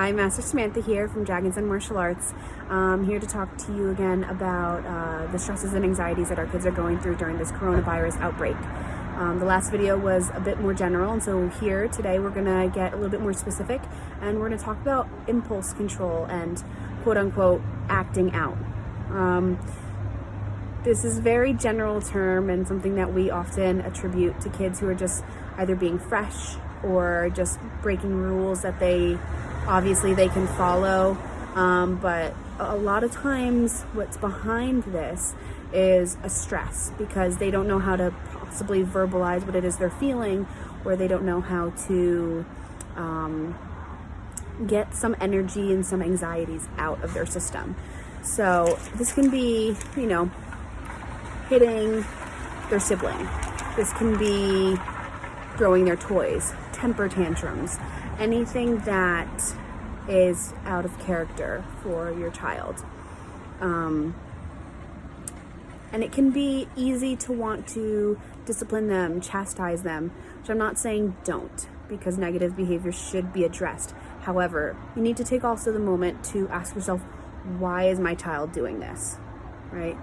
Hi, Master Samantha here from Dragons and Martial Arts. I'm here to talk to you again about the stresses and anxieties that our kids are going through during this coronavirus outbreak. The last video was a bit more general, and so here today we're going to get a little bit more specific, and we're going to talk about impulse control and quote-unquote acting out. This is a very general term and something that we often attribute to kids who are just either being fresh or just breaking rules that they can follow, but a lot of times what's behind this is a stress because they don't know how to possibly verbalize what it is they're feeling, or they don't know how to get some energy and some anxieties out of their system. So this can be, hitting their sibling. This can be throwing their toys, temper tantrums, anything that is out of character for your child. And it can be easy to want to discipline them, chastise them, which I'm not saying don't, because negative behavior should be addressed. However, you need to take also the moment to ask yourself, why is my child doing this, right?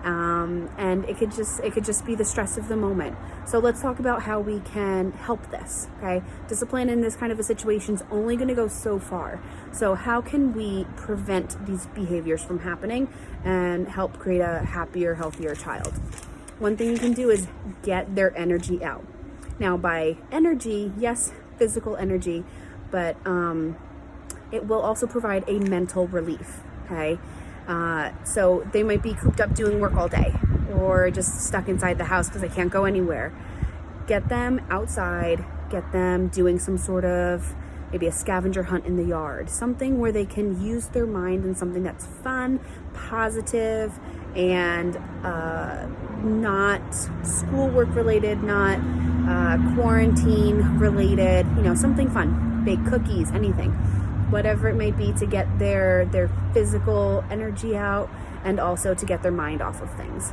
And it could just be the stress of the moment. So let's talk about how we can help this, okay? Discipline in this kind of a situation is only going to go so far. So how can we prevent these behaviors from happening and help create a happier, healthier child? One thing you can do is get their energy out. Now, by energy, yes, physical energy, but it will also provide a mental relief, okay? So they might be cooped up doing work all day or just stuck inside the house because they can't go anywhere. Get them outside, get them doing some sort of maybe a scavenger hunt in the yard, something where they can use their mind in something that's fun, positive, and not schoolwork related, not quarantine related, something fun, bake cookies, anything. Whatever it may be to get their physical energy out and also to get their mind off of things.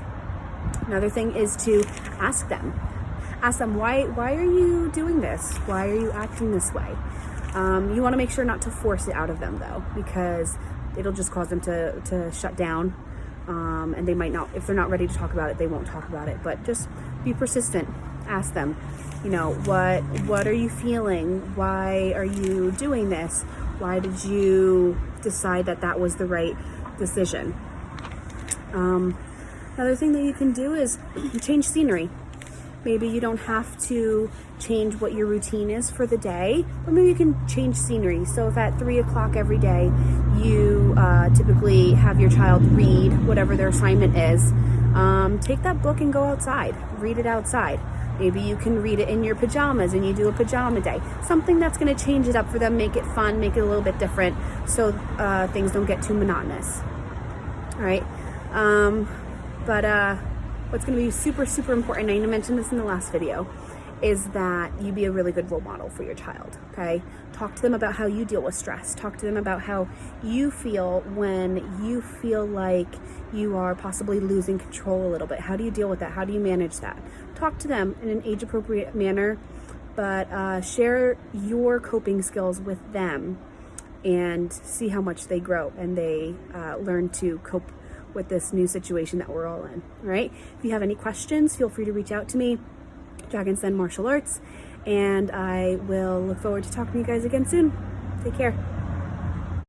Another thing is to ask them why are you doing this? Why are you acting this way? You want to make sure not to force it out of them though, because it'll just cause them to shut down, and they might not, if they're not ready to talk about it, they won't talk about it. But just be persistent. Ask them, what are you feeling? Why are you doing this? Why did you decide that was the right decision? Another thing that you can do is change scenery. Maybe you don't have to change what your routine is for the day, but maybe you can change scenery. So if at 3 o'clock every day you typically have your child read whatever their assignment is, take that book and go outside, read it outside. Maybe you can read it in your pajamas and you do a pajama day. Something that's going to change it up for them, make it fun, make it a little bit different, so things don't get too monotonous. All right. But what's going to be super, super important, I mentioned this in the last video, is that you be a really good role model for your child, okay? Talk to them about how you deal with stress. Talk to them about how you feel when you feel like you are possibly losing control a little bit. How do you deal with that? How do you manage that? Talk to them in an age-appropriate manner, but share your coping skills with them and see how much they grow and they learn to cope with this new situation that we're all in, all right? If you have any questions, feel free to reach out to me, Dragons Den Martial Arts, and I will look forward to talking to you guys again soon. Take care.